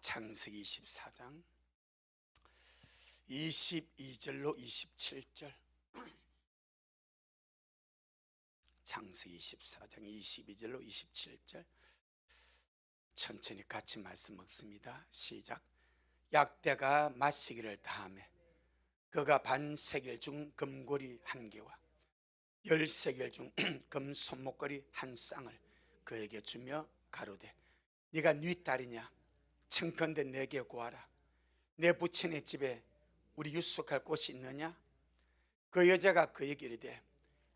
창세기 24장 22절로 27절. 창세기 24장 22절로 27절 천천히 같이 말씀 먹습니다. 시작. 약대가 마시기를 다하매 그가 반세겔 중 금고리 1개와 10세겔 중 금 손목걸이 1쌍을 그에게 주며 가로되 네가 네 딸이냐? 청컨대 내게 구하라. 내 부친의 집에 우리 유숙할 곳이 있느냐? 그 여자가 그에게 이르되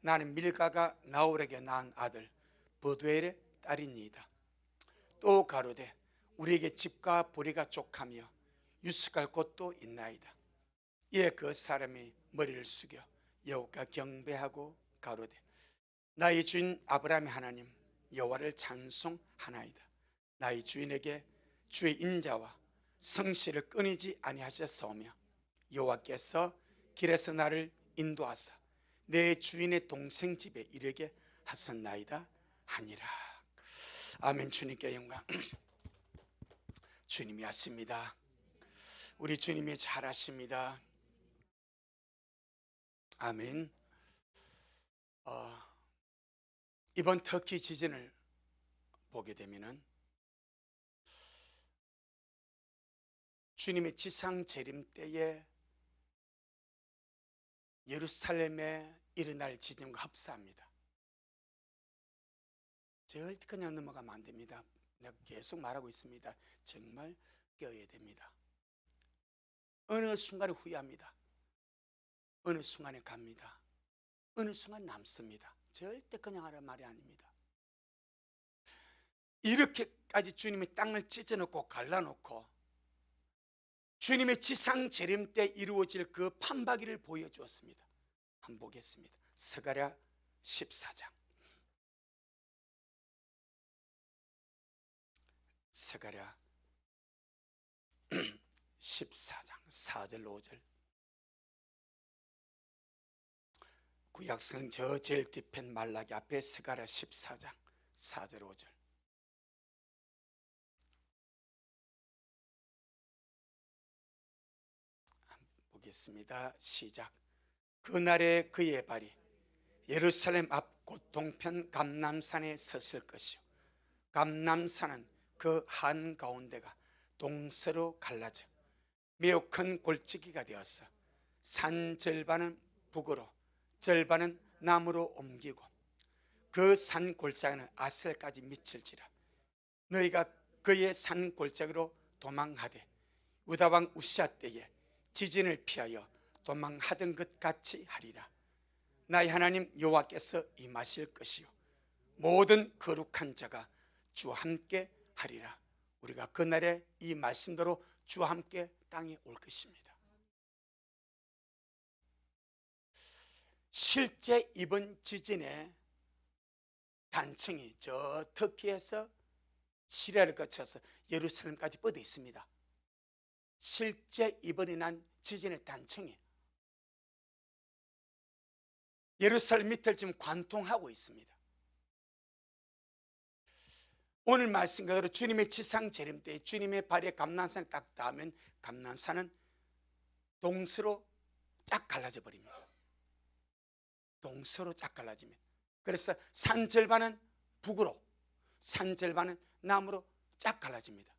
나는 밀가가 나홀에게 낳은 아들 버두엘의 딸이니이다. 또 가로되 우리에게 집과 보리가 족하며 유숙할 곳도 있나이다. 이에 그 사람이 머리를 숙여 여호와께 경배하고 가로되 나의 주인 아브라함의 하나님 여호와를 찬송하나이다. 나의 주인에게 주의 인자와 성실을 끊이지 아니하셨사오며 여호와께서 길에서 나를 인도하사 내 주인의 동생 집에 이르게 하셨나이다 하니라. 아멘. 주님께 영광. 주님이 하십니다. 우리 주님이 잘하십니다. 아멘. 이번 터키 지진을 보게 되면은 주님의 지상 재림 때에 예루살렘에 일어날 지진과 흡사합니다. 절대 그냥 넘어가면 안 됩니다. 내가 계속 말하고 있습니다. 정말 깨어야 됩니다. 어느 순간에 후회합니다. 어느 순간에 갑니다. 어느 순간 남습니다. 절대 그냥 하라는 말이 아닙니다. 이렇게까지 주님이 땅을 찢어놓고 갈라놓고 주님의 지상 재림 때 이루어질 그 판박이를 보여주었습니다. 한번 보겠습니다. 스가랴 14장. 스가랴 14장 4절 5절. 구약성 저 제일 뒤편 말라기 앞에 스가랴 14장 4절 5절. 보겠습니다. 시작. 그날에 그의 발이 예루살렘 앞 곧 동편 감람산에 섰을 것이요 감람산은 그 한가운데가 동서로 갈라져 매우 큰 골짜기가 되었어 산 절반은 북으로 절반은 남으로 옮기고 그 산 골짜기는 아셀까지 미칠지라. 너희가 그의 산 골짜기로 도망하되 유다왕 우시아 때에 지진을 피하여 도망하던 것 같이 하리라. 나의 하나님 여호와께서 임하실 것이요 모든 거룩한 자가 주와 함께 하리라. 우리가 그날에 이 말씀대로 주와 함께 땅에 올 것입니다. 실제 이번 지진의 단층이 저 터키에서 시리아를 거쳐서 예루살렘까지 뻗어 있습니다. 실제 이번에 난 지진의 단층이 예루살렘 밑을 지금 관통하고 있습니다. 오늘 말씀 그대로 주님의 지상 재림 때 주님의 발에 감람산을 딱 닿으면 감람산은 동서로 쫙 갈라져 버립니다. 동서로 쫙 갈라집니다. 그래서 산 절반은 북으로 산 절반은 남으로 쫙 갈라집니다.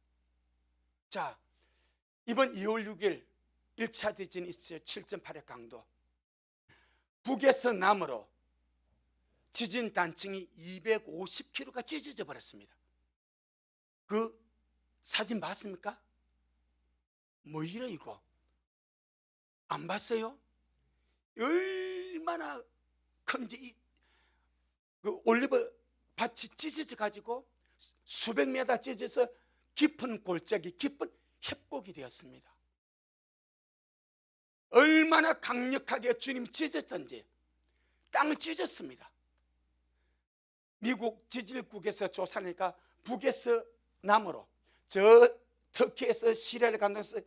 자, 이번 2월 6일 1차地震이 있어요. 7.8의 강도. 북에서 남으로 지진 단층이 250km가 찢어져 버렸습니다. 그 사진 봤습니까? 뭐 이래 이거? 안 봤어요? 얼마나 큰지 그 올리브 밭이 찢어져 가지고 수백 미터 찢어져서 깊은 골짜기, 깊은 협곡이 되었습니다. 얼마나 강력하게 주님이 찢었던지 땅을 찢었습니다. 미국 지질국에서 조사하니까 북에서 남으로 저 터키에서 시리아를 건너서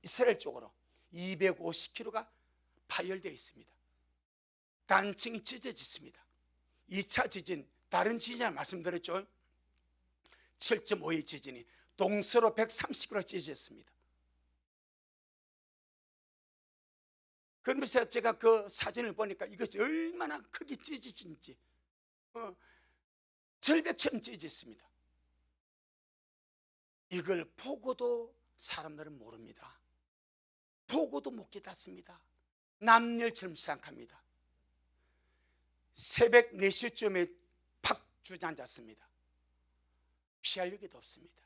이스라엘 쪽으로 250km가 파열되어 있습니다. 단층이 찢어졌습니다. 2차 지진, 다른 지진을 말씀드렸죠. 7.5의 지진이 동서로 130kg 찢어졌습니다. 그러면서 제가 그 사진을 보니까 이것이 얼마나 크게 찢어진지 절벽처럼 찢어졌습니다. 이걸 보고도 사람들은 모릅니다. 보고도 못 깨닫습니다. 남일처럼 생각합니다. 새벽 4시쯤에 팍 주저앉았습니다. 피할 여기도 없습니다.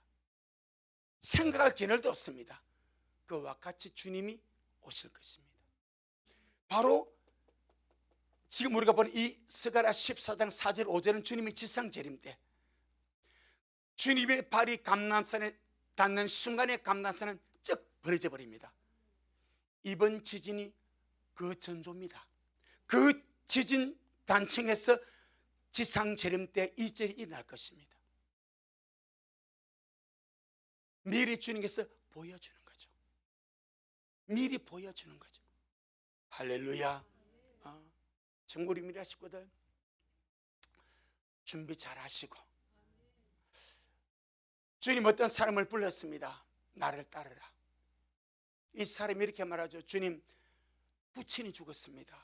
생각할 기회도 없습니다. 그와 같이 주님이 오실 것입니다. 바로 지금 우리가 보는 이 스가랴 14장 4절 5절은 주님의 지상재림 때 주님의 발이 감람산에 닿는 순간에 감람산은 쩍 벌어져 버립니다. 이번 지진이 그 전조입니다. 그 지진 단층에서 지상재림 때 이절이 일어날 것입니다. 미리 주님께서 보여주는 거죠. 미리 보여주는 거죠. 할렐루야. 정말 우리 식구들 준비 잘 하시고, 주님 어떤 사람을 불렀습니다. 나를 따르라. 이 사람이 이렇게 말하죠. 주님, 부친이 죽었습니다.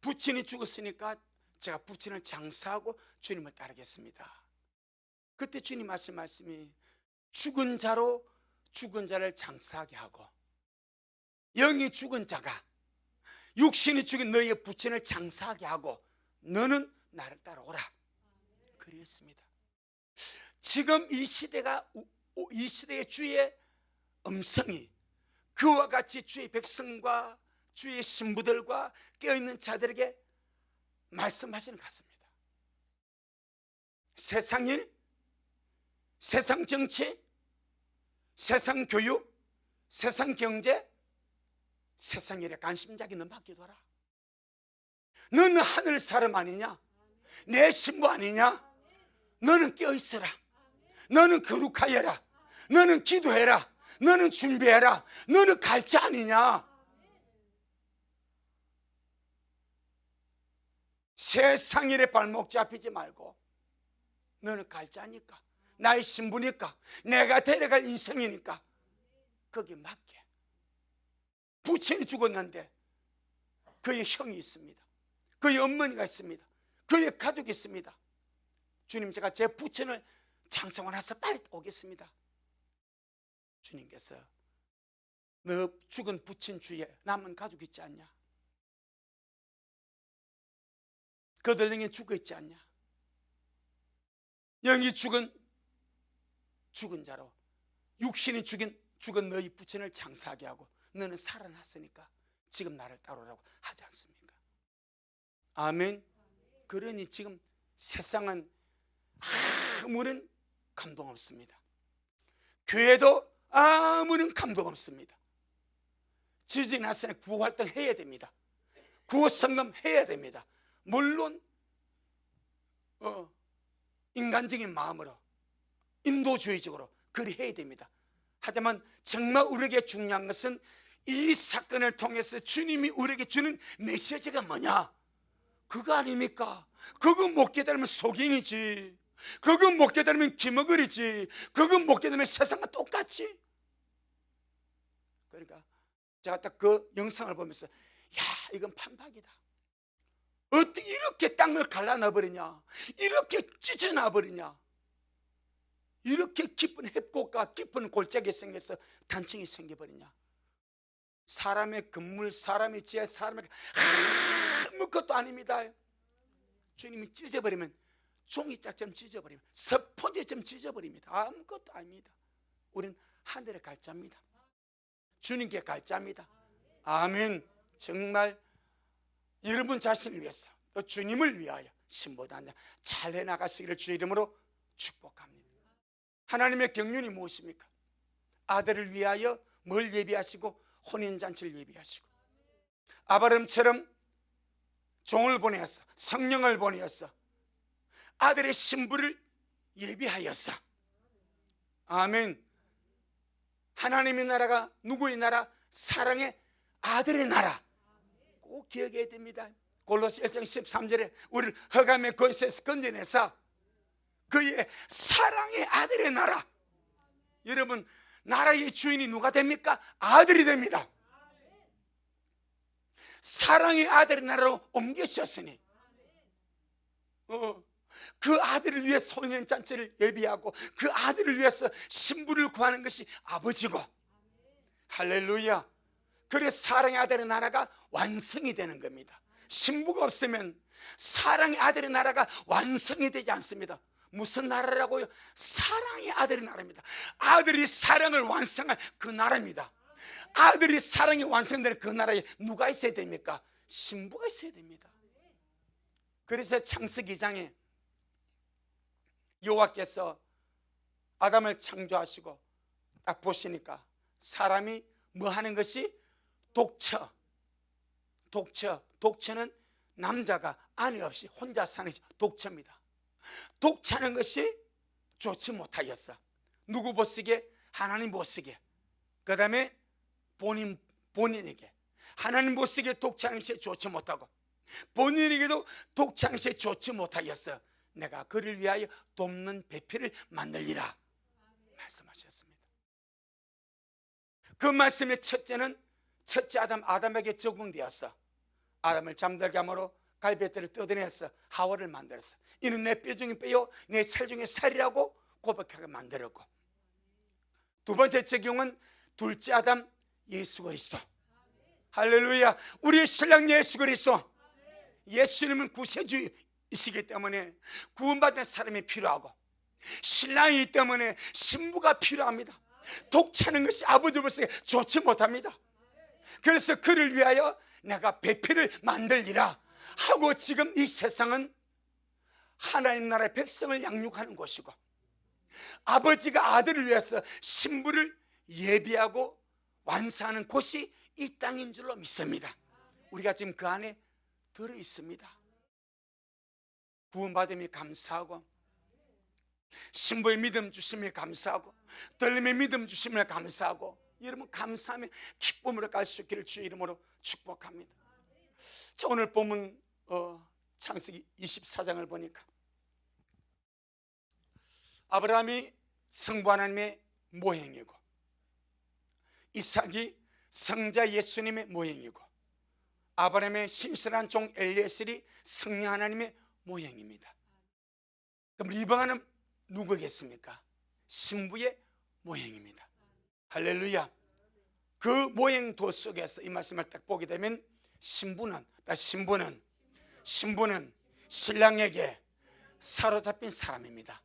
부친이 죽었으니까 제가 부친을 장사하고 주님을 따르겠습니다. 그때 주님 하신 말씀이 죽은 자로 죽은 자를 장사하게 하고 영이 죽은 자가 육신이 죽은 너희의 부친을 장사하게 하고 너는 나를 따라오라. 그랬습니다. 지금 이 시대의 주의 음성이 그와 같이 주의 백성과 주의 신부들과 깨어있는 자들에게 말씀하시는 것 같습니다. 세상 일, 세상 정치, 세상 교육, 세상 경제, 세상 일에 관심자기 너 맡겨둬라. 너는 하늘 사람 아니냐? 내 신부 아니냐? 너는 깨어있어라. 너는 거룩하여라. 너는 기도해라. 너는 준비해라. 너는 갈자 아니냐? 세상 일에 발목 잡히지 말고 너는 갈자니까, 나의 신부니까, 내가 데려갈 인생이니까 거기에 맞게. 부친이 죽었는데 그의 형이 있습니다. 그의 어머니가 있습니다. 그의 가족이 있습니다. 주님, 제가 제 부친을 장사하고 나서 빨리 오겠습니다. 주님께서 너 죽은 부친 주위에 남은 가족 있지 않냐? 그들 영이 죽어 있지 않냐? 영이 죽은 자로 육신이 죽은 너희 부친을 장사하게 하고 너는 살아났으니까 지금 나를 따르라고 하지 않습니까? 아멘. 그러니 지금 세상은 아무런 감동 없습니다. 교회도 아무런 감동 없습니다. 지진 나서는 구호활동 해야 됩니다. 구호성금 해야 됩니다. 물론 인간적인 마음으로 인도주의적으로 그리 해야 됩니다. 하지만 정말 우리에게 중요한 것은 이 사건을 통해서 주님이 우리에게 주는 메시지가 뭐냐? 그거 아닙니까? 그거 못 깨달으면 속인이지. 그거 못 깨달으면 기머거리지. 그거 못 깨달으면 세상과 똑같지. 그러니까 제가 딱 그 영상을 보면서 야, 이건 판박이다. 어떻게 이렇게 땅을 갈라놔버리냐? 이렇게 찢어놔버리냐? 이렇게 깊은 해곡과 깊은 골짜기 생겨서 단층이 생겨버리냐? 사람의 건물, 사람의 지혜, 사람의 아무것도 아닙니다. 주님이 찢어버리면 종이짝처럼 찢어버리면 스펀지처럼 찢어버립니다. 아무것도 아닙니다. 우리는 하늘의 갈자입니다. 주님께 갈자입니다. 아멘. 정말 여러분 자신을 위해서 또 주님을 위하여 신보다 잘 해나가시기를 주의 이름으로 축복합니다. 하나님의 경륜이 무엇입니까? 아들을 위하여 뭘 예비하시고 혼인잔치를 예비하시고 아브라함처럼 종을 보내었어. 성령을 보내었어. 아들의 신부를 예비하였어. 아멘. 하나님의 나라가 누구의 나라? 사랑의 아들의 나라. 꼭 기억해야 됩니다. 골로새 1장 13절에 우리를 흑암의 권세에서 건져내사 그의 사랑의 아들의 나라. 여러분, 나라의 주인이 누가 됩니까? 아들이 됩니다. 사랑의 아들의 나라로 옮기셨으니 그 아들을 위해 소년잔치를 예비하고 그 아들을 위해서 신부를 구하는 것이 아버지고, 할렐루야. 그래서 사랑의 아들의 나라가 완성이 되는 겁니다. 신부가 없으면 사랑의 아들의 나라가 완성이 되지 않습니다. 무슨 나라라고요? 사랑의 아들의 나라입니다. 아들이 사랑을 완성한 그 나라입니다. 아들이 사랑이 완성되는 그 나라에 누가 있어야 됩니까? 신부가 있어야 됩니다. 그래서 창세기 2장에 여호와께서 아담을 창조하시고 딱 보시니까 사람이 뭐 하는 것이 독처는 남자가 아내 없이 혼자 사는 것이 독처입니다. 독처하는 것이 좋지 못하였어. 누구 보시기에? 하나님 보시기에. 그 다음에 본인에게 하나님 보시기에 독처하는 것이 좋지 못하고 본인에게도 독처하는 것이 좋지 못하였어. 내가 그를 위하여 돕는 배필을 만들리라 말씀하셨습니다. 그 말씀의 첫째는 첫째 아담에게 적용되었어. 아담을 잠들게 함으로 갈배뼈를 뜯어내서 하와를 만들었어. 이는 내 뼈 중에 뼈요 내 살 중에 살이라고 고백하게 만들었고, 두 번째 적용은 둘째 아담 예수 그리스도. 할렐루야. 우리의 신랑 예수 그리스도. 예수님은 구세주이시기 때문에 구원받은 사람이 필요하고 신랑이기 때문에 신부가 필요합니다. 독차는 것이 아버지로서 좋지 못합니다. 그래서 그를 위하여 내가 배필을 만들리라 하고, 지금 이 세상은 하나님 나라의 백성을 양육하는 곳이고 아버지가 아들을 위해서 신부를 예비하고 완성하는 곳이 이 땅인 줄로 믿습니다. 우리가 지금 그 안에 들어 있습니다. 구원받음이 감사하고 신부의 믿음 주심에 감사하고 들림의 믿음 주심에 감사하고, 여러분 감사하며 기쁨으로 갈 수 있기를 주의 이름으로 축복합니다. 자, 오늘 본문 창세기 24장을 보니까 아브라함이 성부 하나님의 모형이고 이삭이 성자 예수님의 모형이고 아브라함의 신실한 종 엘리에셀이 성령 하나님의 모형입니다. 그럼 리브가는 누구겠습니까? 신부의 모형입니다. 할렐루야. 그 모형도 속에서 이 말씀을 딱 보게 되면 신부는 신랑에게 사로잡힌 사람입니다.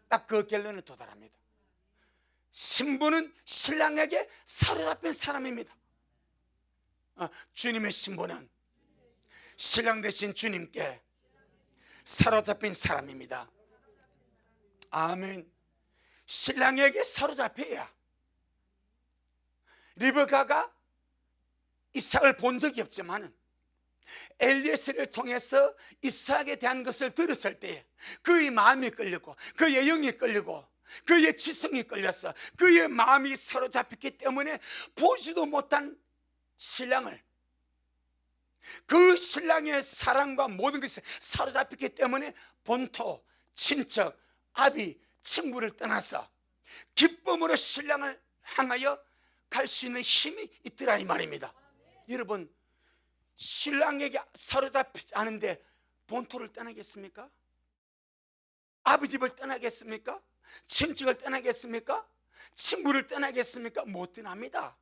딱 그 결론에 도달합니다. 신부는 신랑에게 사로잡힌 사람입니다. 주님의 신부는 신랑 대신 주님께 사로잡힌 사람입니다. 아멘. 신랑에게 사로잡혀야 리브가가 이삭을 본 적이 없지만 엘리에셀을 통해서 이삭에 대한 것을 들었을 때 그의 마음이 끌리고 그의 영이 끌리고 그의 지성이 끌렸어. 그의 마음이 사로잡혔기 때문에 보지도 못한 신랑을, 그 신랑의 사랑과 모든 것이 사로잡혔기 때문에 본토, 친척, 아비, 친구를 떠나서 기쁨으로 신랑을 향하여 갈 수 있는 힘이 있더라 이 말입니다. 여러분, 신랑에게 사로잡히지 않은데 본토를 떠나겠습니까? 아버지 집을 떠나겠습니까? 친척을 떠나겠습니까? 친구를 떠나겠습니까? 못 떠납니다.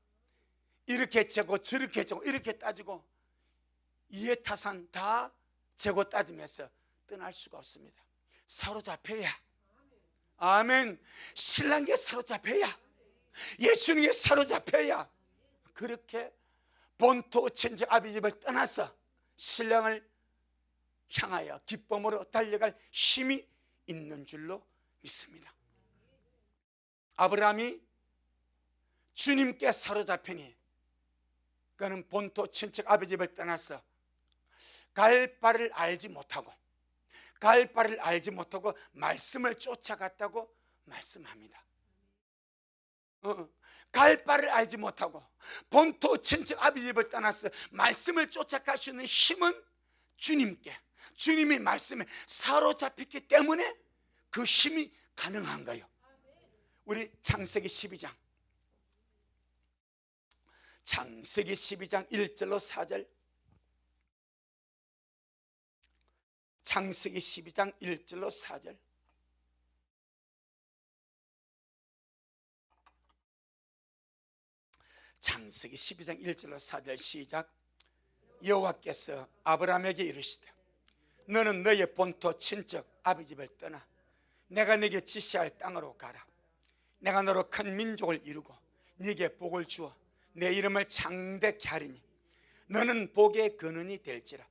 이렇게 재고 저렇게 재고 이렇게 따지고 이해타산 다 재고 따지면서 떠날 수가 없습니다. 사로잡혀야, 아멘, 신랑에게 사로잡혀야, 예수님께 사로잡혀야 그렇게 본토 친척 아비 집을 떠나서 신랑을 향하여 기쁨으로 달려갈 힘이 있는 줄로 믿습니다. 아브라함이 주님께 사로잡히니 그는 본토 친척 아비 집을 떠나서 갈 바를 알지 못하고 말씀을 쫓아갔다고 말씀합니다. 갈 바를 알지 못하고 본토 친척 아비 집을 떠나서 말씀을 쫓아갈 수 있는 힘은 주님께, 주님의 말씀에 사로잡혔기 때문에 그 힘이 가능한가요? 우리 창세기 12장, 창세기 12장 1절로 4절, 창세기 12장 1절로 4절. 창세기 12장 1절로 4절 시작. 여호와께서 아브라함에게 이르시되 너는 너의 본토 친척 아비 집을 떠나 내가 네게 지시할 땅으로 가라. 내가 너로 큰 민족을 이루고 네게 복을 주어 내 이름을 창대케 하리니 너는 복의 근원이 될지라.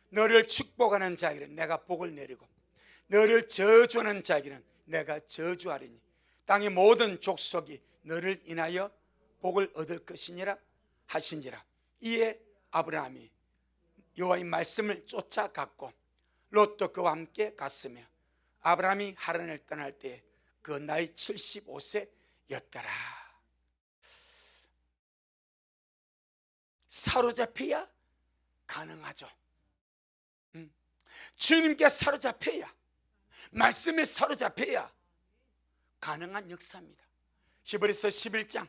너를 축복하는 자에게는 내가 복을 내리고 너를 저주하는 자에게는 내가 저주하리니 땅의 모든 족속이 너를 인하여 복을 얻을 것이니라 하신지라. 이에 아브라함이 여호와의 말씀을 쫓아갔고 롯도 그와 함께 갔으며 아브라함이 하란을 떠날 때 그 나이 75세였더라. 사로잡혀야 가능하죠. 주님께 사로잡혀야, 말씀에 사로잡혀야 가능한 역사입니다. 히브리서 11장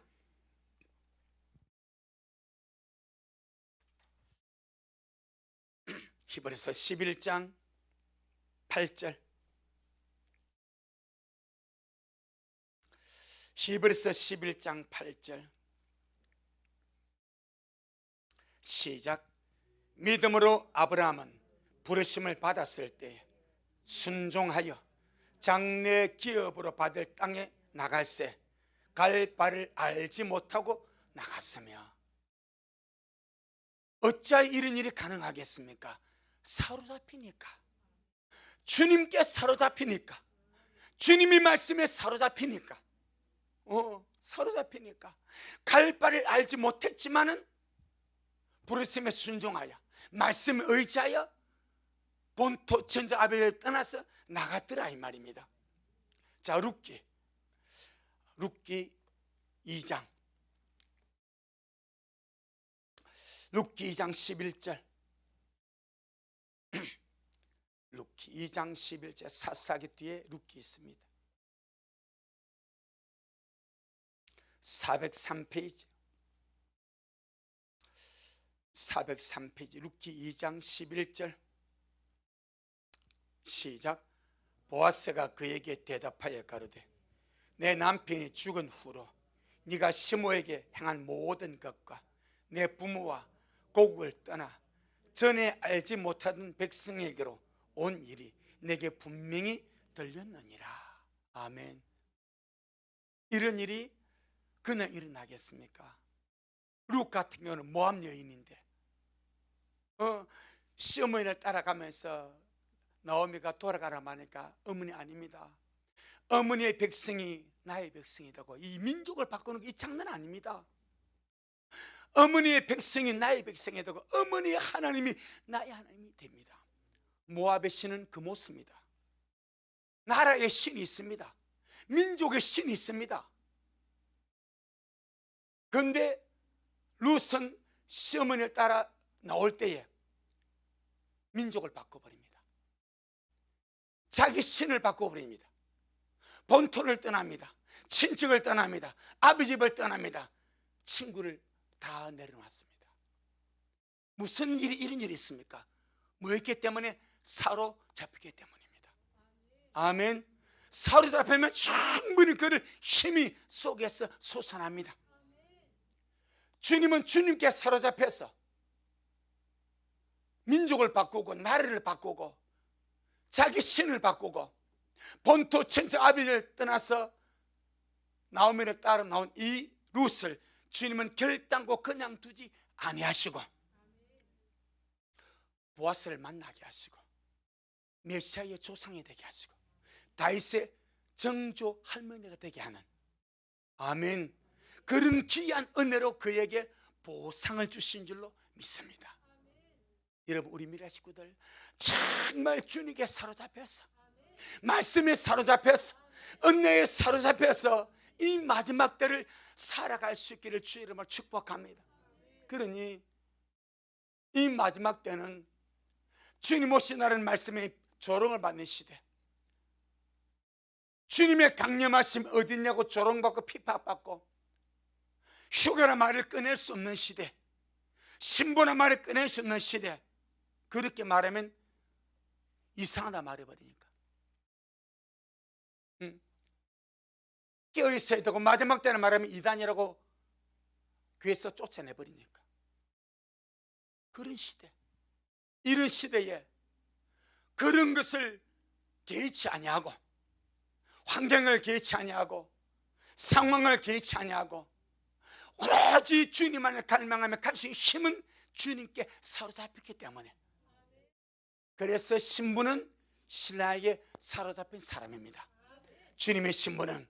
히브리서 11장 8절, 히브리서 11장 8절 시작. 믿음으로 아브라함은 부르심을 받았을 때 순종하여 장래 기업으로 받을 땅에 나갈새 갈 바를 알지 못하고 나갔으며. 어찌하여 이런 일이 가능하겠습니까? 사로잡히니까, 주님께 사로잡히니까, 주님이 말씀에 사로잡히니까, 사로잡히니까. 갈 바를 알지 못했지만은 부르심에 순종하여 말씀에 의지하여 본토 천자 아비를 떠나서 나갔더라 이 말입니다. 자, 룻기 2장, 룻기 2장 11절, 룻기 2장 11절, 사사기 뒤에 룻기 있습니다. 403페이지, 403페이지 룻기 2장 11절 시작. 보아스가 그에게 대답하여 가로되 내 남편이 죽은 후로 네가 시므에게 행한 모든 것과 내 부모와 고국을 떠나 전에 알지 못하던 백성에게로 온 일이 내게 분명히 들렸느니라. 아멘. 이런 일이 그냥 일어나겠습니까? 룻 같은 경우는 모함 여인인데 시어머니를 따라가면서 나오미가 돌아가라 하니까 어머니 아닙니다. 어머니의 백성이 나의 백성이 되고 이 민족을 바꾸는 게 이 장난 아닙니다. 어머니의 백성이 나의 백성이 되고 어머니의 하나님이 나의 하나님이 됩니다. 모압의 신은 그모스입니다. 나라의 신이 있습니다. 민족의 신이 있습니다. 그런데 룻은 시어머니를 따라 나올 때에 민족을 바꿔버립니다. 자기 신을 바꿔버립니다. 본토를 떠납니다. 친척을 떠납니다. 아버지집을 떠납니다. 친구를 다 내려놨습니다. 무슨 일이 이런 일이 있습니까? 뭐였기 때문에? 사로잡히기 때문입니다. 아멘. 사로잡히면 충분히 그를 힘이 속에서 솟아납니다. 주님은 주님께 사로잡혀서 민족을 바꾸고 나라를 바꾸고 자기 신을 바꾸고 본토 천자 아비를 떠나서 나오미를 따라 나온 이 룻을 주님은 결단코 그냥 두지 아니하시고 보아스를 만나게 하시고 메시아의 조상이 되게 하시고 다윗의 정조 할머니가 되게 하는, 아멘, 그런 귀한 은혜로 그에게 보상을 주신 줄로 믿습니다. 여러분, 우리 미래 식구들 정말 주님께 사로잡혀서 말씀에 사로잡혀서 은혜에 사로잡혀서 이 마지막 때를 살아갈 수 있기를 주의 이름으로 축복합니다. 그러니 이 마지막 때는 주님 오시나라는 말씀에 조롱을 받는 시대, 주님의 강림하심 어딨냐고 조롱받고 핍박받고 휴가나 말을 꺼낼 수 없는 시대, 신부나 말을 꺼낼 수 없는 시대, 그렇게 말하면 이상하다 말해버리니까 깨어있어야 되고 마지막 때는 말하면 이단이라고 교회에서 쫓아내버리니까 그런 시대, 이런 시대에 그런 것을 개의치 아니하고 환경을 개의치 아니하고 상황을 개의치 아니하고 오로지 주님만을 갈망하며 갈 수 있는 힘은 주님께 사로잡혔기 때문에, 그래서 신부는 신랑에게 사로잡힌 사람입니다. 주님의 신부는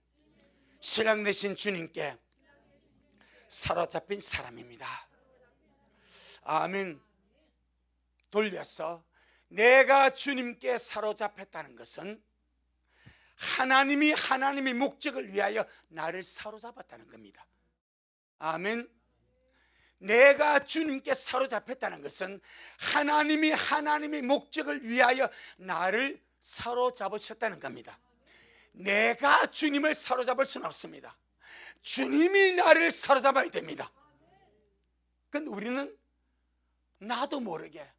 신랑 되신 주님께 사로잡힌 사람입니다. 아멘. 돌려서 내가 주님께 사로잡혔다는 것은 하나님이 하나님의 목적을 위하여 나를 사로잡았다는 겁니다. 아멘. 내가 주님께 사로잡혔다는 것은 하나님이 하나님의 목적을 위하여 나를 사로잡으셨다는 겁니다. 내가 주님을 사로잡을 수는 없습니다. 주님이 나를 사로잡아야 됩니다. 그런데 우리는 나도 모르게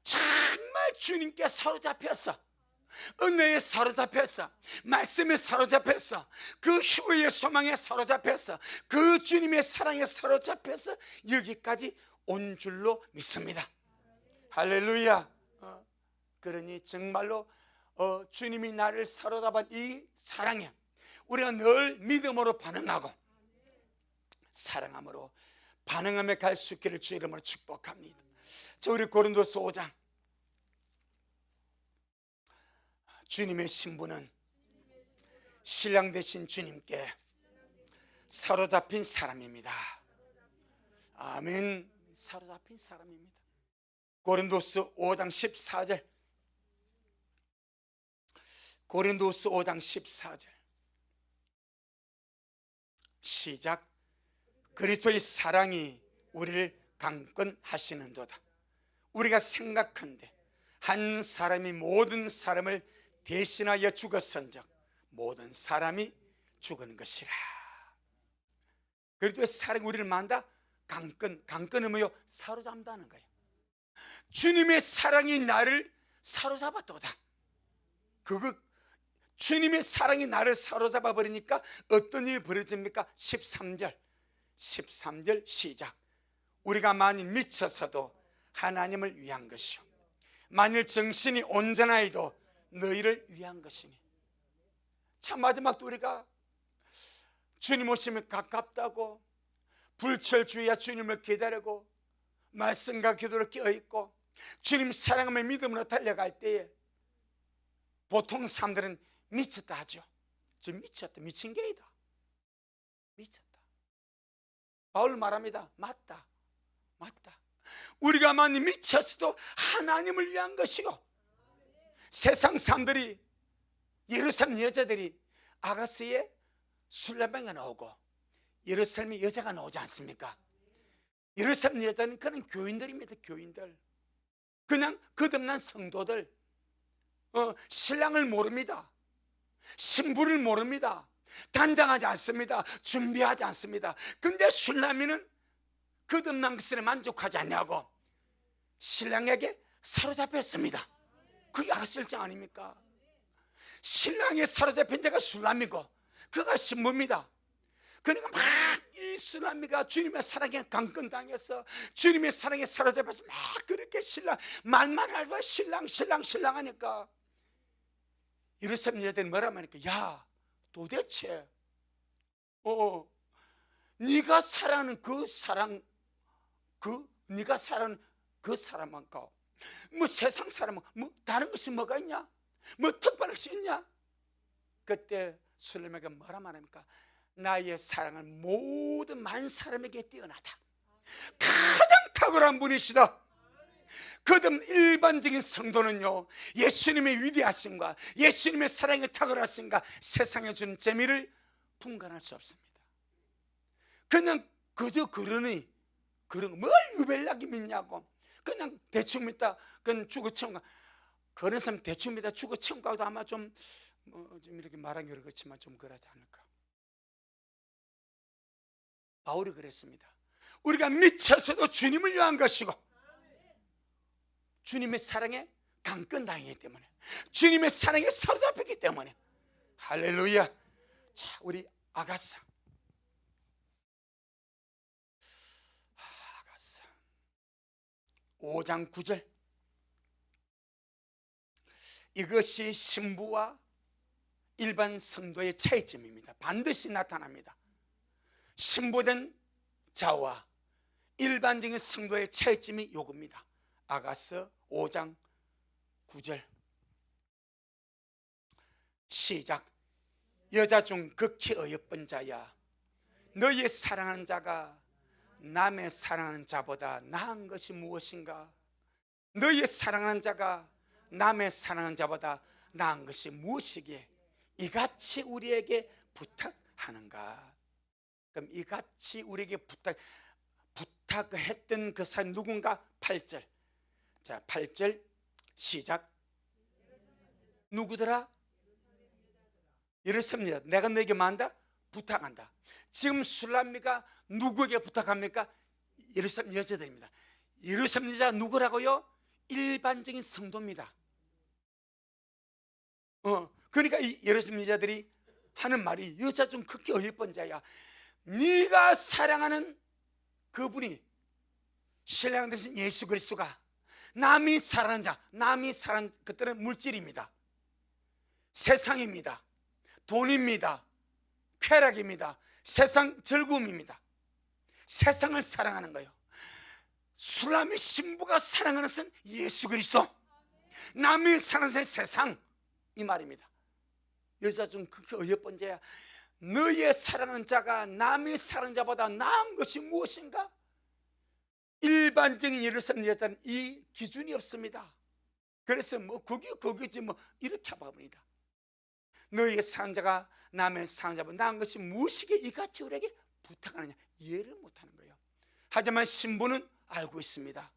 정말 주님께 사로잡혔어, 은혜에 사로잡혔어, 말씀에 사로잡혔어, 그 휴거의 소망에 사로잡혔어, 그 주님의 사랑에 사로잡혀서 여기까지 온 줄로 믿습니다. 할렐루야. 그러니 정말로 주님이 나를 사로잡은 이 사랑에 우리가 늘 믿음으로 반응하고 사랑함으로 반응하며 갈 수 있기를 주 이름으로 축복합니다. 자, 우리 고린도서 5장. 주님의 신부는 신랑 되신 주님께 사로잡힌 사람입니다. 아멘. 사로잡힌 사람입니다. 고린도서 5장 14절. 고린도서 5장 14절 시작. 그리스도의 사랑이 우리를 강권하시는도다. 우리가 생각한데 한 사람이 모든 사람을 대신하여 죽었은즉 모든 사람이 죽은 것이라. 그리스도의 사랑이 우리를 만다 강권은 뭐요? 사로잡는다는 거예요. 주님의 사랑이 나를 사로잡았도다. 주님의 사랑이 나를 사로잡아 버리니까 어떤 일이 벌어집니까? 13절 시작. 우리가 만일 미쳐서도 하나님을 위한 것이요 만일 정신이 온전하여도 너희를 위한 것이니. 참 마지막도 우리가 주님 오시면 가깝다고 불철주야 주님을 기다리고 말씀과 기도로 깨어있고 주님 사랑하며 믿음으로 달려갈 때에 보통 사람들은 미쳤다 하죠. 저 미쳤다, 미친 게이다, 미쳤다. 바울 말합니다. 맞다. 우리가 만일 미쳤어도 하나님을 위한 것이고, 세상 사람들이, 예루살렘 여자들이 아가스에 술래방에 나오고 예루살렘에 여자가 나오지 않습니까? 예루살렘 여자는 그런 교인들입니다. 교인들, 그냥 거듭난 성도들. 신랑을 모릅니다. 신부를 모릅니다. 단장하지 않습니다. 준비하지 않습니다. 근데 술라미는 거듭난 것에 만족하지 않냐고 신랑에게 사로잡혔습니다. 그게 아실정 아닙니까? 신랑에 사로잡힌 자가 술라미고 그가 신부입니다. 그러니까 막 이 술라미가 주님의 사랑에 강권당해서 주님의 사랑에 사로잡혀서 막 그렇게 신랑 말만 하고 신랑 하니까 예루살렘 여자들이 뭐라고 하니까, 야 도대체 네가 사랑하는 그 사랑, 네가 사랑하는 그 사람만큼 뭐 세상 사람은 뭐 다른 것이 뭐가 있냐? 뭐 특별한 것이 있냐? 그때 술레미가 뭐라 말합니까? 나의 사랑은 모든 많은 사람에게 뛰어나다. 가장 탁월한 분이시다. 거듭 일반적인 성도는요, 예수님의 위대하심과 예수님의 사랑의 탁월하심과 세상에 준 재미를 분간할 수 없습니다. 그냥 그저 그러니 그런 뭘 유별나게 믿냐고, 그냥 대충 믿다 그건 죽어 천국, 그런 사람 대충 믿다 죽어 천국 가도 아마 좀 좀 이렇게 말하기 그렇지만 좀 그러지 않을까. 바울이 그랬습니다. 우리가 미쳐서도 주님을 위한 것이고 주님의 사랑에 강권당했기 때문에, 주님의 사랑에 사로잡혔기 때문에. 할렐루야. 자, 우리 아가서 5장 9절. 이것이 신부와 일반 성도의 차이점입니다. 반드시 나타납니다. 신부된 자와 일반적인 성도의 차이점이 이겁니다. 아가서 5장 9절 시작. 여자 중 극히 어여쁜 자야, 너의 사랑하는 자가 남의 사랑하는 자보다 나은 것이 무엇인가? 너의 사랑하는 자가 남의 사랑하는 자보다 나은 것이 무엇이기에 이같이 우리에게 부탁하는가? 그럼 이같이 우리에게 부탁했던 그 사람이 누군가? 8절. 자, 8절 시작. 누구더라? 예루살렘 여자. 내가 너에게 만다? 부탁한다. 지금 술람미가 누구에게 부탁합니까? 예루살렘 여자들입니다. 예루살렘 여자 누구라고요? 일반적인 성도입니다. 그러니까 이 예루살렘 여자들이 하는 말이, 여자 중 극히 어여쁜 자야, 네가 사랑하는 그분이, 신랑 되신 예수 그리스도가 남이 사랑하는 자, 남이 사랑하는 것들은 물질입니다. 세상입니다. 돈입니다. 쾌락입니다. 세상 즐거움입니다. 세상을 사랑하는 거예요. 술람의 신부가 사랑하는 것은 예수 그리스도, 남이 사랑하는 세상, 이 말입니다. 여자 중 극히 어여쁜 자야, 너의 사랑하는 자가 남의 사랑하는 자보다 나은 것이 무엇인가? 일반적인 예루살렘 여자는 이 기준이 없습니다. 그래서 거기지 이렇게 봐봅니다. 너의 사랑자가 남의 사랑자보다 나은 것이 무엇이기에 이같이 우리에게 부탁하느냐? 이해를 못하는 거예요. 하지만 신부는 알고 있습니다.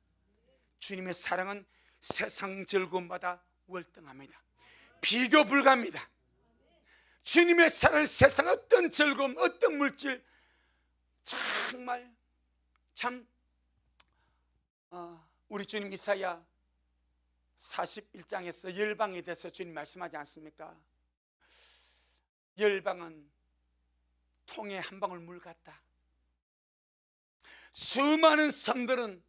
주님의 사랑은 세상 즐거움보다 월등합니다. 비교 불가합니다. 주님의 사랑은 세상 어떤 즐거움, 어떤 물질, 정말 참 우리 주님 이사야 41장에서 열방에 대해서 주님 말씀하지 않습니까? 열방은 통에 한 방울 물 같다. 수많은 성들은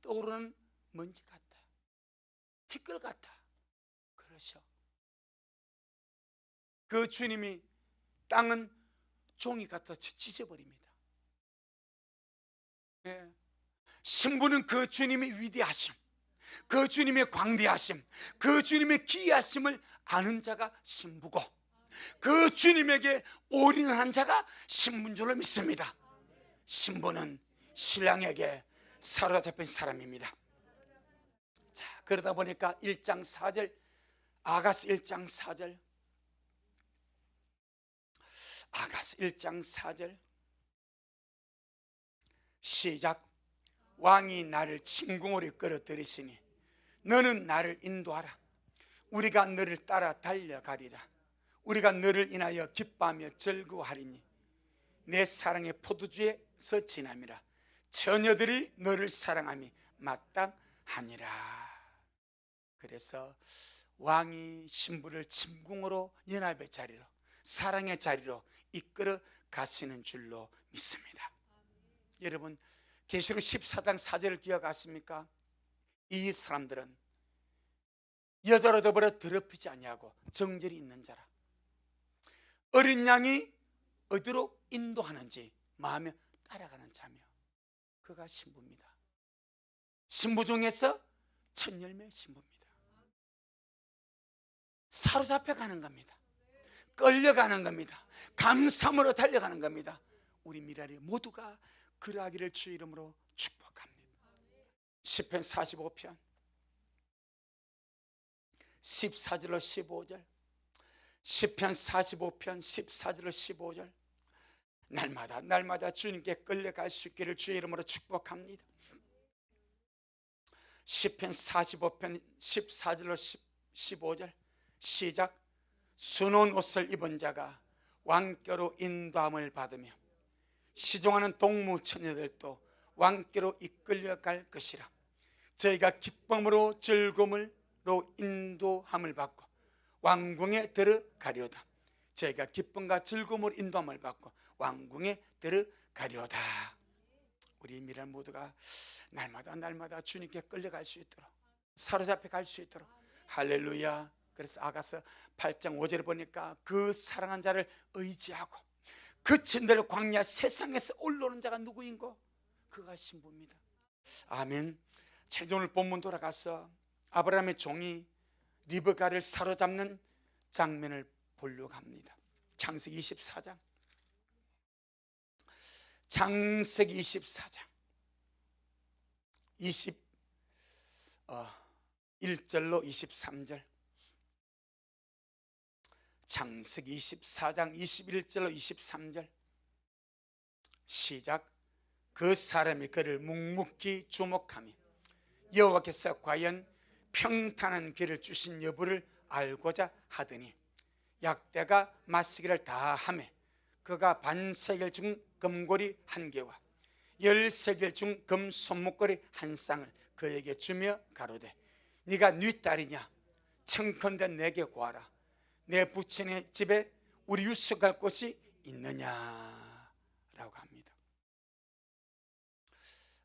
떠오르는 먼지 같다. 티끌 같다. 그러셔. 그 주님이 땅은 종이 같아 찢어버립니다. 예. 신부는 그 주님의 위대하심, 그 주님의 광대하심, 그 주님의 기이하심을 아는 자가 신부고, 그 주님에게 올인한 자가 신부인 줄로 믿습니다. 신부는 신랑에게 사로잡힌 사람입니다. 자, 그러다 보니까 1장 4절, 아가스 1장 4절, 아가스 1장 4절 시작. 왕이 나를 침궁으로 끌어들이시니 너는 나를 인도하라. 우리가 너를 따라 달려가리라. 우리가 너를 인하여 기뻐하며 즐거워하리니 내 사랑의 포도주에서 지남이라. 처녀들이 너를 사랑함이 마땅하니라. 그래서 왕이 신부를 침궁으로 연합의 자리로, 사랑의 자리로 이끌어 가시는 줄로 믿습니다. 여러분, 계시록 14장 4절을 기억하십니까? 이 사람들은 여자로 더불어 더럽히지 아니하고 정절이 있는 자라. 어린 양이 어디로 인도하는지 마음에 따라가는 자며, 그가 신부입니다. 신부 중에서 첫 열매 신부입니다. 사로잡혀 가는 겁니다. 끌려가는 겁니다. 감사함으로 달려가는 겁니다. 우리 미라리 모두가 그러하기를 주 이름으로 축복합니다. 시편 45편 14절로 15절, 시편 45편 14절로 15절, 날마다 주님께 끌려갈 수 있기를 주 이름으로 축복합니다. 시편 45편 14절로 15절 시작. 수놓은 옷을 입은 자가 왕께로 인도함을 받으며 시종하는 동무 처녀들도 왕께로 이끌려갈 것이라. 저희가 기쁨으로 즐거움으로 인도함을 받고 왕궁에 들어가려다. 저희가 기쁨과 즐거움으로 인도함을 받고 왕궁에 들어가려다. 우리 미랄 모두가 날마다 주님께 끌려갈 수 있도록, 사로잡혀 갈 수 있도록. 할렐루야. 그래서 아가서 8장 5절에 보니까 그 사랑한 자를 의지하고 그친 대로 광야 세상에서 올라오는 자가 누구인고? 그가 신부입니다. 아멘. 자, 오늘 본문 돌아가서 아브라함의 종이 리브가를 사로잡는 장면을 보려고 합니다. 창세기 24장, 창세기 24장 21절로 23절. 창세기 24장 21절로 23절 시작. 그 사람이 그를 묵묵히 주목하며 여호와께서 과연 평탄한 길을 주신 여부를 알고자 하더니 약대가 마시기를 다하매 그가 반세겔 중 금고리 한 개와 10세겔 중 금 손목걸이 한 쌍을 그에게 주며 가로되 네가 네 딸이냐? 청컨대 내게 구하라. 내 부친의 집에 우리 유숙할 곳이 있느냐라고 합니다.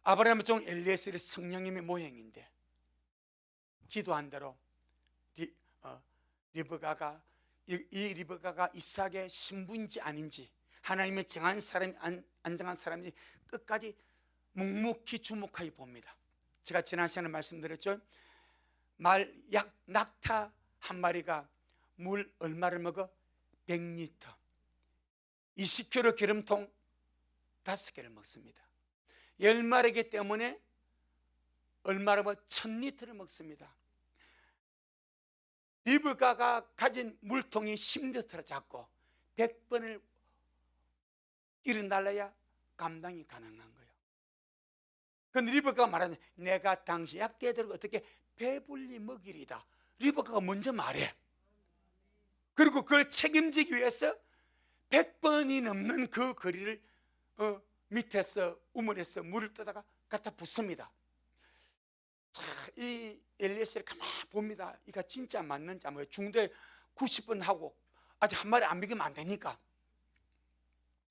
아브라함의 종 엘리에셀이 성령님의 모형인데 기도한 대로 리브가가 리브가가 이삭의 신부인지 아닌지, 하나님의 정한 사람이 안 정한 사람인지 끝까지 묵묵히 주목하여 봅니다. 제가 지난 시간에 말씀드렸죠. 낙타 한 마리가 물 얼마를 먹어? 100리터. 20kg 기름통 5개를 먹습니다. 10마리이기 때문에 얼마를 먹어? 1000리터를 먹습니다. 리브가가 가진 물통이 10리터를 잡고 100번을 일어날래야 감당이 가능한 거예요. 그런데 리브가가 말하는, 내가 당신 약대들을 어떻게 배불리 먹이리다. 리브가가 먼저 말해. 그리고 그걸 책임지기 위해서 100번이 넘는 그 거리를 밑에서 우물에서 물을 떠다가 갖다 붓습니다. 자, 이 엘리에셀을 가만히 봅니다. 이가 진짜 맞는지 안 맞는지. 중도에 90번 하고 아직 한 마리 안 먹이면 안 되니까,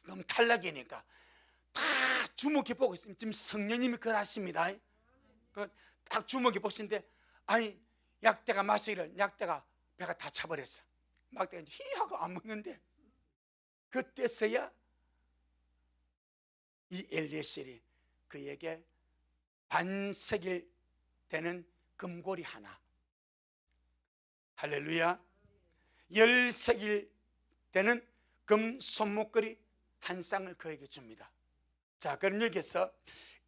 너무 탈락이니까 다 주목해 보고 있습니다. 지금 성령님이 그걸 하십니다. 딱 주목해 보시는데, 아니 약대가 마시기를, 약대가 배가 다 차버렸어. 막대가 이제 히하고 안 먹는데, 그때서야 이 엘리에셀이 그에게 반세겔 되는 금고리 하나, 할렐루야, 10세겔 되는 금 손목걸이 한 쌍을 그에게 줍니다. 자, 그럼 여기서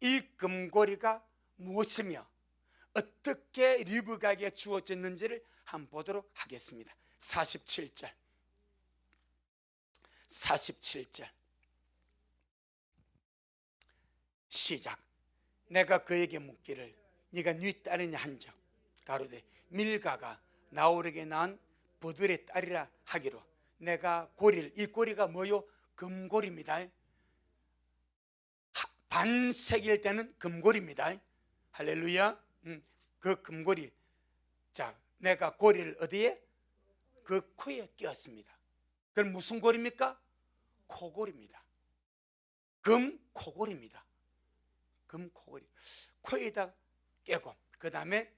이 금고리가 무엇이며 어떻게 리브가에게 주어졌는지를 한번 보도록 하겠습니다. 47절 시작. 내가 그에게 묻기를 네가 네 딸이냐 한적 가로되 밀가가 나홀에게 낳은 부들의 딸이라 하기로 내가 고리를, 이 고리가 뭐요? 금고리입니다. 반세겔 되는 금고리입니다. 할렐루야. 그 금고리, 자, 내가 고리를 어디에? 그 코에 끼웠습니다. 그럼 무슨 고리입니까? 코고리입니다. 금코고리입니다. 금코고리 코에다 깨고, 그 다음에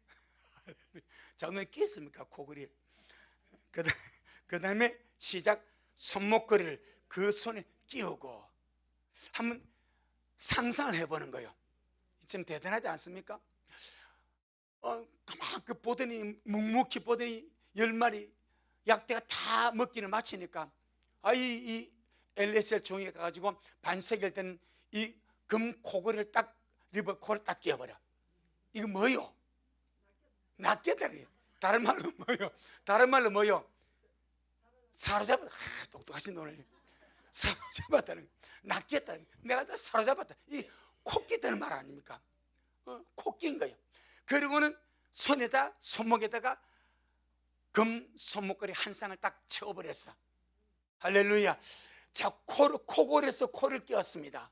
자, 오늘 끼었습니까? 코고리. 그 다음에 시작. 손목걸이를 그 손에 끼우고, 한번 상상을 해보는 거예요. 좀 대단하지 않습니까? 가만 그 보더니, 묵묵히 보더니 10마리 약대가 다 먹기를 마치니까, 이 엘리에셀 종이 가가지고 반세겔 된 이 금 코고리를 딱 리브 코를 딱 끼워버려. 이거 뭐요? 낚였다니. 다른 말로 뭐요? 다른 말로 뭐요? 사로잡았다. 똑똑하신 오늘. 사로잡았다는, 낚였다. 내가 다 사로잡았다. 이 코끼다는 말 아닙니까? 코끼인 거예요. 그리고는 손에다, 손목에다가 금 손목걸이 한 쌍을 딱 채워버렸어. 할렐루야. 자, 코골에서 코를 끼웠습니다.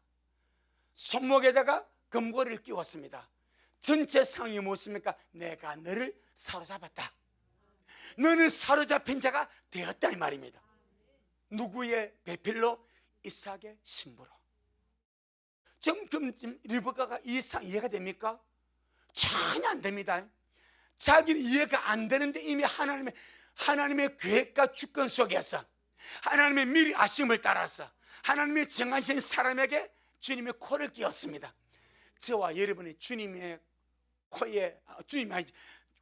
손목에다가 금고리를 끼웠습니다. 전체 상황이 무엇입니까? 내가 너를 사로잡았다. 너는 사로잡힌 자가 되었다 이 말입니다. 누구의 배필로? 이삭의 신부로. 지금 리브가가 이 상 이해가 됩니까? 전혀 안 됩니다. 자기는 이해가 안 되는데 이미 하나님의 계획과 주권 속에서 하나님의 미리 아심을 따라서 하나님의 정하신 사람에게 주님의 코를 끼웠습니다. 저와 여러분의 주님의 코에,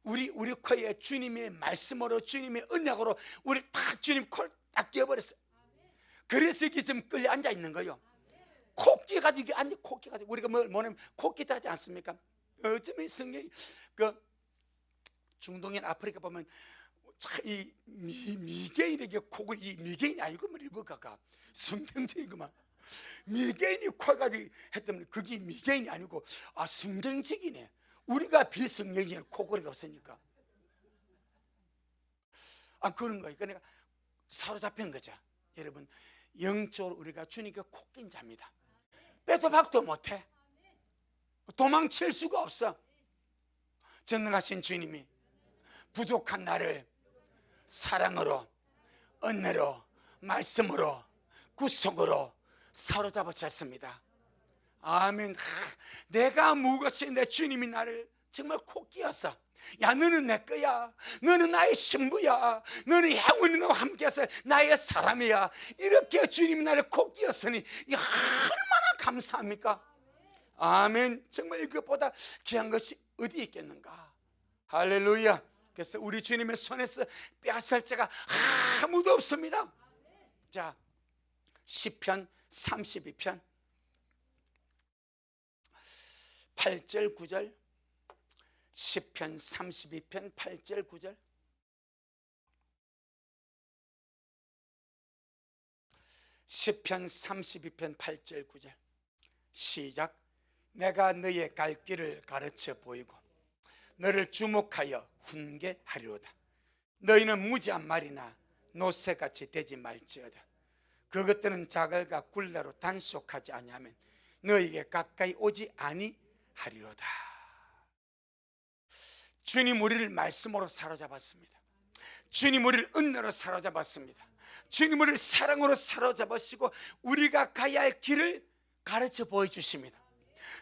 우리 코에 주님의 말씀으로, 주님의 언약으로 우리 딱 주님 코를 딱 끼워버렸어요. 그래서 이게 좀 끌려 앉아 있는 거예요. 코끼 가지고 코끼 가지고 우리가 뭐냐면 코끼도 하지 않습니까? 어쩌면 성경이 그 중동인 아프리카 보면 이 미개인에게 코를, 이 미개인이 아니고 뭐 리브가가 성경적이구만. 미개인이 코까지 했더니 그게 미개인이 아니고 성경적이네. 우리가 비성경이야. 코골이가 없으니까. 그런 거예요. 그러니까 사로잡힌 거죠. 여러분, 영적으로 우리가 주님께 코낀 자입니다. 빼도 박도 못해. 도망칠 수가 없어. 전능하신 주님이 부족한 나를 사랑으로, 은혜로, 말씀으로, 구속으로 사로잡으셨습니다. 아멘. 내가 무엇이 내 주님이 나를 정말 코끼었어. 야, 너는 내 거야. 너는 나의 신부야. 너는 영원히 나와 함께해서 나의 사람이야. 이렇게 주님이 나를 코끼었으니 이 얼마나 감사합니까? 아멘. 정말 이것보다 귀한 것이 어디 있겠는가? 할렐루야. 그래서 우리 주님의 손에서 빼앗을 자가 아무도 없습니다. 자, 시편 32편 8절 9절. 시편 32편 8절 9절. 시편 32편 8절 9절. 시작. 내가 너의 갈 길을 가르쳐 보이고 너를 주목하여 훈계하리로다. 너희는 무지한 말이나 노새같이 되지 말지어다. 그것들은 자갈과 굴레로 단속하지 아니하면 너희에게 가까이 오지 아니하리로다. 주님 우리를 말씀으로 사로잡았습니다. 주님 우리를 은혜로 사로잡았습니다. 주님 우리를 사랑으로 사로잡으시고 우리가 가야 할 길을 가르쳐 보여주십니다.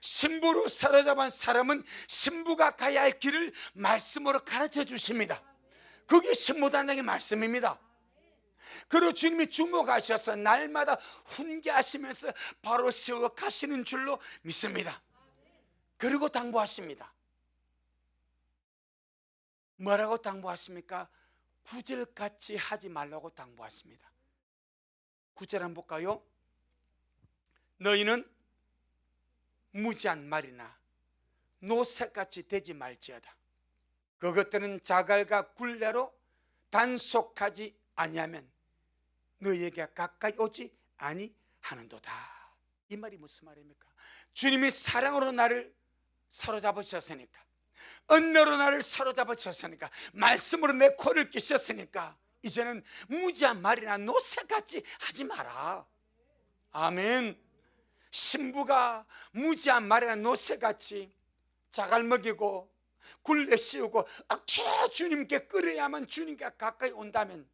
신부로 사로잡은 사람은 신부가 가야 할 길을 말씀으로 가르쳐 주십니다. 그게 신부단장의 말씀입니다. 그리고 주님이 주목하셔서 날마다 훈계하시면서 바로 세워 가시는 줄로 믿습니다. 그리고 당부하십니다. 뭐라고 당부하십니까? 구절같이 하지 말라고 당부하십니다. 9절 한번 볼까요? 너희는 무지한 말이나 노새같이 되지 말지어다. 그것들은 자갈과 굴레로 단속하지 아니하면 너희에게 가까이 오지 아니하는도다. 이 말이 무슨 말입니까? 주님이 사랑으로 나를 사로잡으셨으니까, 은혜로 나를 사로잡으셨으니까, 말씀으로 내 코를 끼셨으니까 이제는 무지한 말이나 노새같이 하지 마라. 아멘. 신부가 무지한 말이나 노새같이 자갈 먹이고 굴레 씌우고 억지로 주님께 끌어야만 주님께 가까이 온다면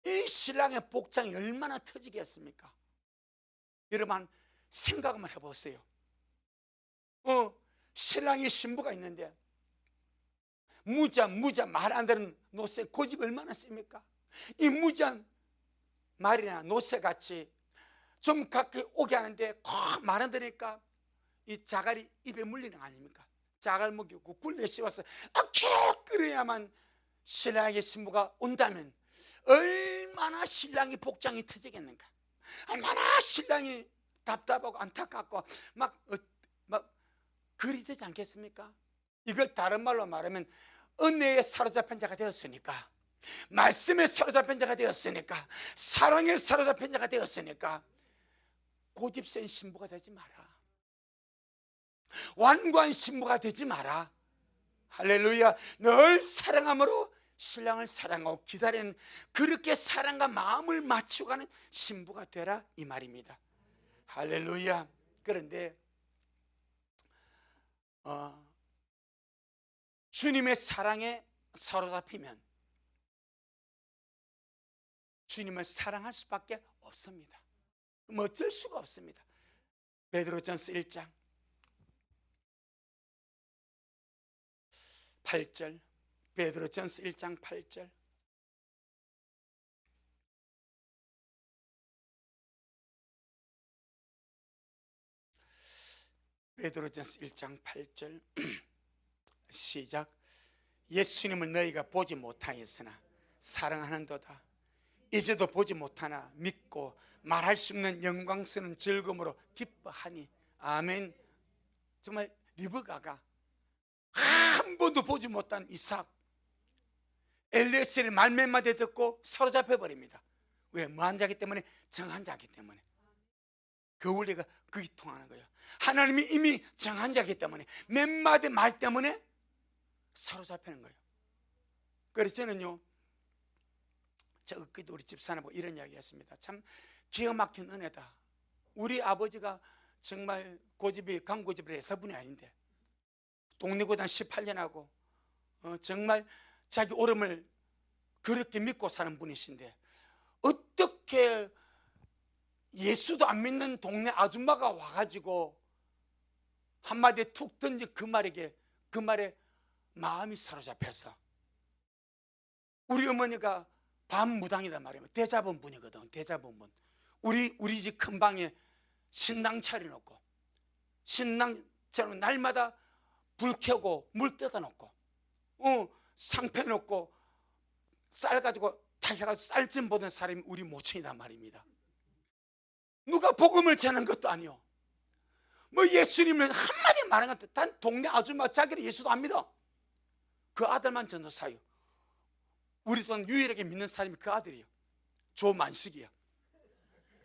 이 신랑의 복장이 얼마나 터지겠습니까? 여러분 생각만 해보세요. 신랑이 신부가 있는데 무지한 말 안 되는 노새 고집 얼마나 셉니까? 이 무지한 말이나 노새같이 좀 가까이 오게 하는데 말 안 들으니까 이 자갈이 입에 물리는 거 아닙니까? 자갈 먹이고 굴레 씌워서 억지로 끌어야만 신랑의 신부가 온다면 얼마나 신랑이 복장이 터지겠는가? 얼마나 신랑이 답답하고 안타깝고 막 그리 되지 않겠습니까? 이걸 다른 말로 말하면 은혜에 사로잡힌 자가 되었으니까, 말씀에 사로잡힌 자가 되었으니까, 사랑에 사로잡힌 자가 되었으니까 고집센 신부가 되지 마라. 완고한 신부가 되지 마라. 할렐루야. 늘 사랑함으로 신랑을 사랑하고 기다리는, 그렇게 사랑과 마음을 맞추가는 신부가 되라, 이 말입니다. 할렐루야. 그런데 주님의 사랑에 사로잡히면 주님을 사랑할 수밖에 없습니다. 어쩔 수가 없습니다. 베드로전서 1장 8절, 베드로전서 1장 8절. 베드로전서 1장 8절 시작. 예수님을 너희가 보지 못하였으나 사랑하는도다. 이제도 보지 못하나 믿고 말할 수 없는 영광스러운 즐거움으로 기뻐하니. 아멘. 정말 리브가가 한 번도 보지 못한 이삭, 엘리에셀의 말 몇 마디 듣고 사로잡혀 버립니다. 왜? 뭐한 자기 때문에? 정한 자기 때문에. 그 원리가 그게 통하는 거예요. 하나님이 이미 정한 자기 때문에 몇 마디 말 때문에 사로잡히는 거예요. 그래서 저는요, 저 엊그제도 우리 집사람하고 이런 이야기 했습니다. 참 기가 막힌 은혜다. 우리 아버지가 정말 고집이 강고집을 해서 분이 아닌데 독립고등 18년하고 정말 자기 오름을 그렇게 믿고 사는 분이신데 어떻게 예수도 안 믿는 동네 아줌마가 와가지고 한마디에 툭 던진 그 말에 마음이 사로잡혀서, 우리 어머니가 반무당이란 말이에요. 대자본 분이거든. 대자본 분. 우리 집 큰 방에 신당 차려놓고 신당처럼 날마다 불 켜고 물 뜯어 놓고 상 펴놓고 쌀 가지고 다 해가지고 쌀찜 보던 사람이 우리 모친이란 말입니다. 누가 복음을 전하는 것도 아니요, 뭐 예수님은 한마디 말하는 것도, 단 동네 아줌마 자기를 예수도 안 믿어. 그 아들만 전도사요. 우리 돈 유일하게 믿는 사람이 그 아들이에요. 조만식이야.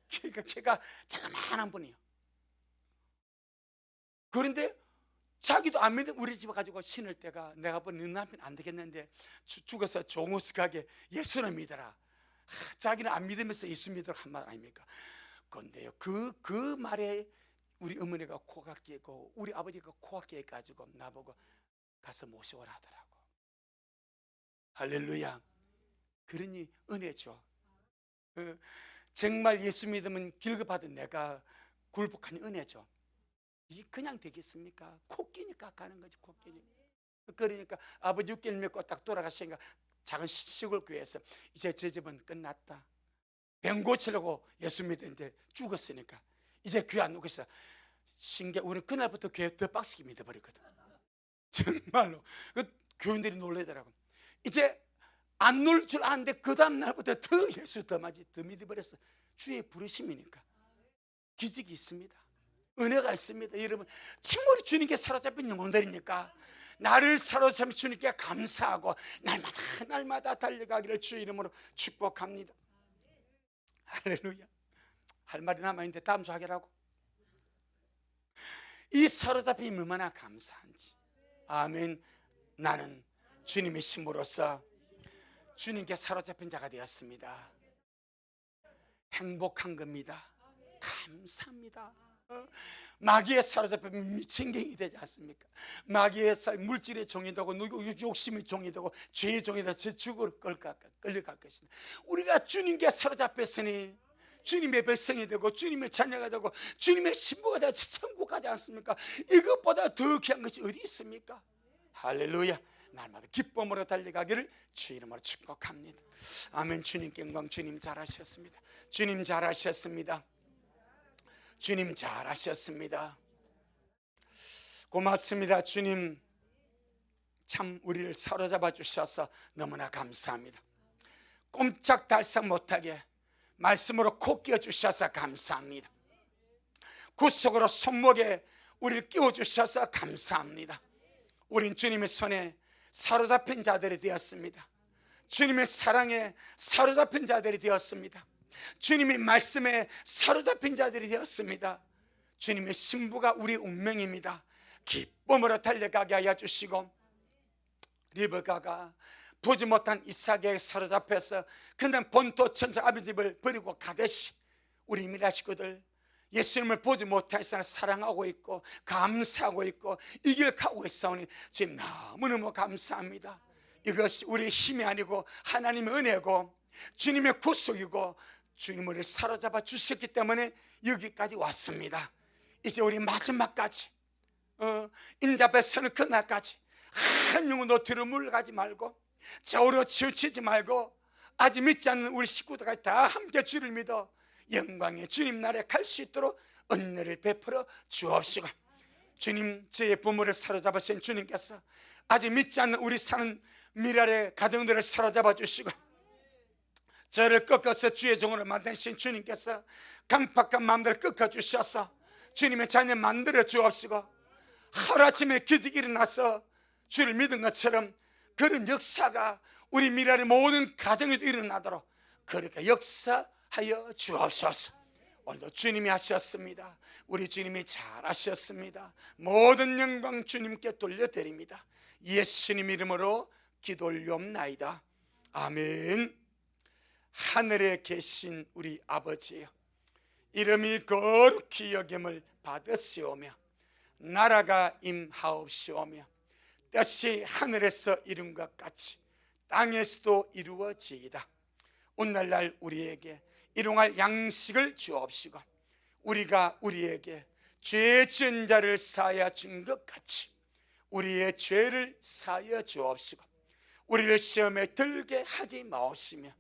걔가 자그마한 분이에요. 그런데 자기도 안 믿는 우리 집에 가지고 신을 때가, 내가 본 너 남편 안 되겠는데 죽어서 종우스하게 예수를 믿어라. 자기는 안 믿으면서 예수 믿으라고 한 말 아닙니까? 그런데요, 그 말에 우리 어머니가 코가 끼고 우리 아버지가 코가 끼어가지고 나보고 가서 모셔오라 하더라고. 할렐루야. 그러니 은혜죠. 정말 예수 믿으면 길급하던 내가 굴복한 은혜죠. 이게 그냥 되겠습니까? 코끼니까 가는 거지, 코끼니. 그러니까 아버지 6개월 믿고 딱 돌아가시니까 작은 시골 교회에서 이제 저 집은 끝났다. 병 고치려고 예수 믿었는데 죽었으니까 이제 교회 안 오고 있어. 신기해. 우리는 그날부터 교회 더 빡시게 믿어버리거든. 정말로. 그 교인들이 놀라더라고. 이제 안 놀 줄 아는데 그 다음 날부터 더 예수 더 믿어버렸어. 주의 부르심이니까. 기적이 있습니다. 은혜가 있습니다. 여러분, 정말 주님께 사로잡힌 영혼들이니까 나를 사로잡힌 주님께 감사하고 날마다 달려가기를 주의 이름으로 축복합니다. 할렐루야. 할 말이 남아있는데 다음 주 하기라고. 이 사로잡힘이 얼마나 감사한지. 아멘. 나는 주님의 신부로서 주님께 사로잡힌 자가 되었습니다. 행복한 겁니다. 감사합니다. 마귀에 사로잡히면 미친경이 되지 않습니까? 마귀의 물질의 종이 되고 욕심의 종이 되고 죄의 종이 되고 저 죽으로 끌려갈 것이다. 우리가 주님께 사로잡혔으니 주님의 백성이 되고 주님의 자녀가 되고 주님의 신부가 되어 천국 가지 않습니까? 이것보다 더 귀한 것이 어디 있습니까? 할렐루야. 날마다 기쁨으로 달려가기를 주 이름으로 축복합니다. 아멘. 주님께 영광. 주님 잘하셨습니다. 주님 잘하셨습니다. 주님 잘하셨습니다. 고맙습니다. 주님 참 우리를 사로잡아 주셔서 너무나 감사합니다. 꼼짝달싹 못하게 말씀으로 코 끼워 주셔서 감사합니다. 구속으로 손목에 우리를 끼워 주셔서 감사합니다. 우린 주님의 손에 사로잡힌 자들이 되었습니다. 주님의 사랑에 사로잡힌 자들이 되었습니다. 주님의 말씀에 사로잡힌 자들이 되었습니다. 주님의 신부가 우리 운명입니다. 기쁨으로 달려가게 하여 주시고 리브가가 보지 못한 이삭에게 사로잡혀서 그는 본토 천사 아버지 집을 버리고 가듯이 우리 미라 식구들 예수님을 보지 못해서 사랑하고 있고 감사하고 있고 이 길 가고 있사오니 주님 너무너무 감사합니다. 이것이 우리의 힘이 아니고 하나님의 은혜고 주님의 구속이고 주님 우리를 사로잡아 주셨기 때문에 여기까지 왔습니다. 이제 우리 마지막까지 인자 앞에 서는 그날까지 한 영혼도 뒤로 물러가지 말고 좌우로 치우치지 말고 아직 믿지 않는 우리 식구들까지 다 함께 주를 믿어 영광의 주님 나라에 갈 수 있도록 은혜를 베풀어 주옵시고, 주님 저의 부모를 사로잡으신 주님께서 아직 믿지 않는 우리 사는 미랄의 가정들을 사로잡아 주시고, 저를 꺾어서 주의 종으로 만드신 주님께서 강팍한 마음들을 꺾어 주셔서 주님의 자녀 만들어 주옵시고, 하루아침에 기적이 일어나서 주를 믿은 것처럼 그런 역사가 우리 미랄의 모든 가정에도 일어나도록 그렇게 역사하여 주옵소서. 오늘도 주님이 하셨습니다. 우리 주님이 잘하셨습니다. 모든 영광 주님께 돌려드립니다. 예수님 이름으로 기도 올리옵나이다. 아멘. 하늘에 계신 우리 아버지여, 이름이 거룩히 여김을 받으시오며 나라가 임하옵시오며 뜻이 하늘에서 이룬 것 같이 땅에서도 이루어지이다. 오늘날 우리에게 일용할 양식을 주옵시고, 우리가 우리에게 죄 지은 자를 사하여 준 것 같이 우리의 죄를 사하여 주옵시고, 우리를 시험에 들게 하지 마옵시며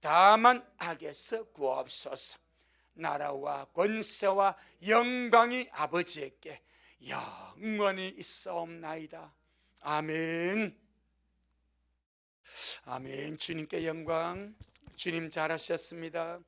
다만 악에서 구하옵소서. 나라와 권세와 영광이 아버지에게 영원히 있사옵나이다. 아멘. 아멘. 주님께 영광. 주님 잘하셨습니다.